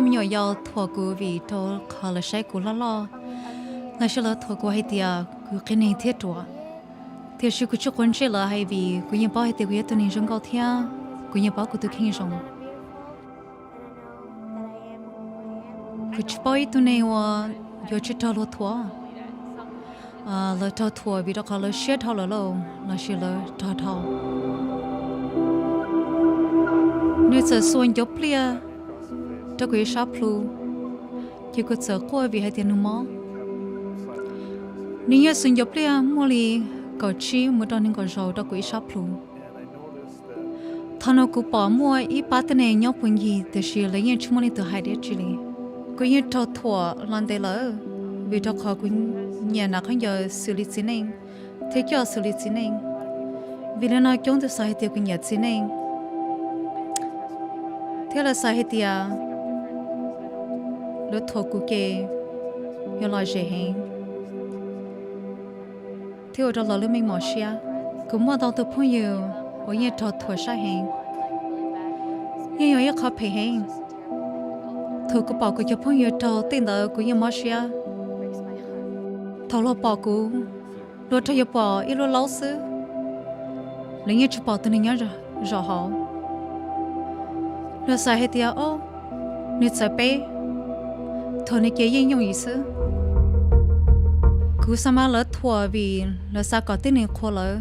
cũng nhỏ giàu thua của vì tôi khó là sai của lo là sẽ là thua của hay tiệt của cái này thiết chúa thì sự của chúng con sẽ là hay vì của những bao hay tiệt của tôi nên trong cao thia của những bao của tôi kinh trong của chúng bao tôi nàyว่า有去讨论thua了讨thua vì đó khó là sẽ thảo lâu là sẽ là thảo nếu giờ xuân chốc lia cho cái shop lu chỉ có giờ qua vì hai tiền mỏ nếu như xuân chốc lia mua li có chi mua đồ nên có rau cho cái shop lu thằng nó cũng bỏ mua ít bát này nhau bún gì để xí lấy những chúng mình từ hai đứa chỉ li cái những thọ thua làm đây là vì thọ khó cũng nhà nào không giờ xử lý gì này thế cho xử lý gì này vì là nó chúng tôi sai tiêu cái nhà gì này thế là sai thì lúc thua của cái giờ lo gì hết thế ở đó là lúc mình mất xia cũng mất đầu tư phong yêu ở nhà thua sai hết nhưng ở nhà khó phải hết thua của bảo của cho phong yêu thua tiền đó của nhà mất xia thua lo bảo của lúc thua bảo ít lúc lâu xứ lấy nhà chụp bảo từ nhà rồi họ nó sai hết tiệt ô, nó sai bé, thôi nó cái gì nhung ý sự, cứ sao mà lỡ thua vì nó sao có tên này khó lỡ,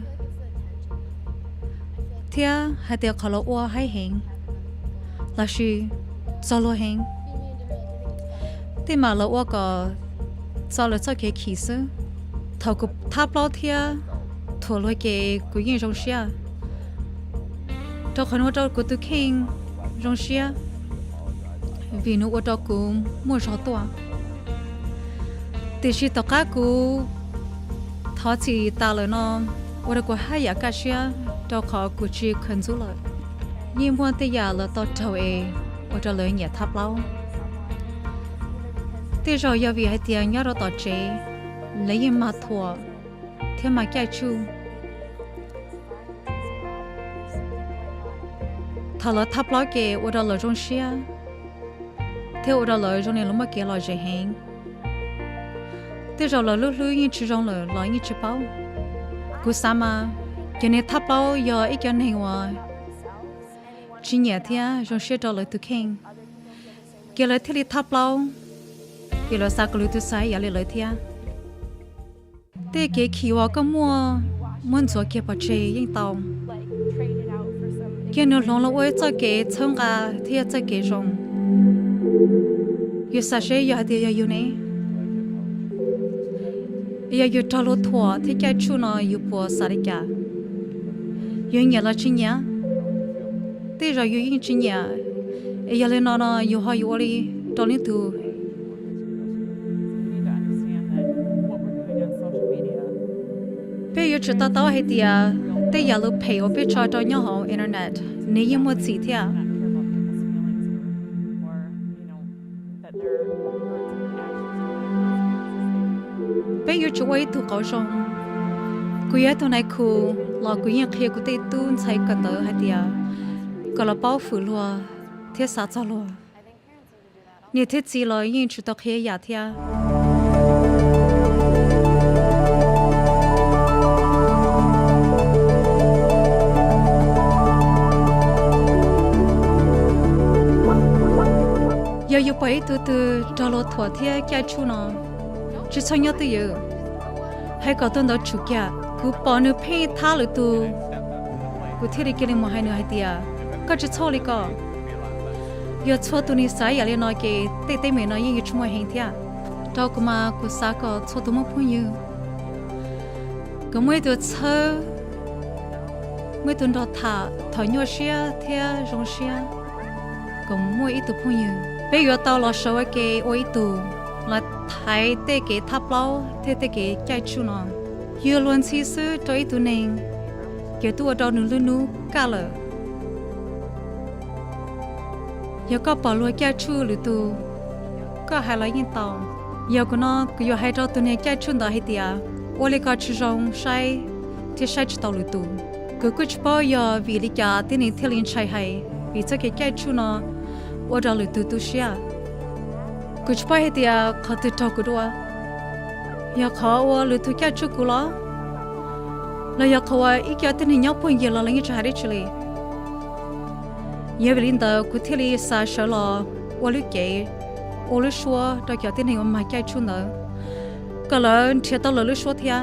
thì hai tiệt khó lỡ oa hay hẹn, là gì, sao lỡ hẹn, thì mà lỡ oa có, sao lỡ sao cái khí sự, thầu cũng tháp lỡ thì thua lỡ cái cái gì trong xe, cho khán giả cho tôi khen rong xia vì nó ở đó cũng mua rõ toa thì chỉ tất cả cũng tháo chỉ ta lời nó ở đó có hai nhà cá xia đó khó cũng chỉ khẩn giúp lợi nhưng muốn thì giờ là tao trâu ở đó lời nhà tháp lâu thì rồi giờ vì hai tiền nhớ đó tao chế lấy mà thua thế mà cái chú thà là tháp lói kề ở đó là trong xia, theo ở đó là trong này lúc mà kề là dễ hẹn, thế rồi là lúc như chỉ trong là như chỉ bao, cú sa mà, cho nên tháp lói giờ ít cái này hòa, chỉ nhẹ thia trong xia đó là tự khen, kề là thế tháp lói, kề là sa cái lúc tự sai giờ lại thia, thế kề khi hòa có muốn做kề bảo chế yên tàu cái nó lòng là ơi cho cái thông cả thì cho cái rong yêu sa sẽ yêu thì yêu này yêu cho lo thua thì cái chú nó yêu bỏ sa đi cả yêu nhà là chính nhà thì rồi yêu chính nhà yêu lên nó yêu họ yêu đi đó nên tu bây giờ chúng ta tao hay tiệtแต่อย่าลืมเพย์ว่าไปชอยตอนย่อหออินเทอร์เน็ตนี่ยังไม่สิเทียไปอยู่ช่วยตัวเขาชงกูอยากตัวไหนคูรอกูยังเคลียร์กูตีตู้ใช้กันเตอให้เดียก็ละเป้าฝืนลัวเทียสาจลัวเนี่ยเทียจีเลยยิ่งชุดตะเคียอยากเทียgiờ bây từ trò lót thua thì cái chú nó chỉ cho nhau từ giờ hay có tuần đó chú kia cứ bỏ nước phe thả lại tu cứ thế đi cái mà hai nữa hai tia có chỉ cho đi có giờ cho tụi này sai giờ nói cái tê mình nói như chúng mày hành thia đó cũng mà cứ sao có cho tụi mình phun như cái mấy đứa chơi mấy tuần đó thả nhau xia thia rong xia cũng mấy ít tụi phun như bây giờ tao là số cái ôi tù là thấy tê cái tháp lâu thế tê cái trái chu nó giờ luôn xí xứ cho ít tụ này kiểu tụ ở đâu nửa nửa cả lợ giờ có bỏ luôn trái chu lử tụ có hai loại như tao giờ của nó cứ giờ hai trâu tụ này trái chu đó hay tiệt ôi lấy cái chu rong sai thì sai chu tao lử tụ cứ chút bao giờ vì lý cả thế này theo liên chạy hay vì cho cái trái chu nó ở đó lử tụ xia cứ chụp hết thì khó tự trâu cứ đua giờ khó qua lựa thuốc kia chụp cú lo là giờ khó ít cái tên hình nhau phong giờ là lấy cho hai đứa chơi giờ về linh đó cứ theo lý sa sợ lo qua lựa kệ qua lựa xua đó cái tên hình mà cái chụp nữa cái là thiệt tao lựa xua thia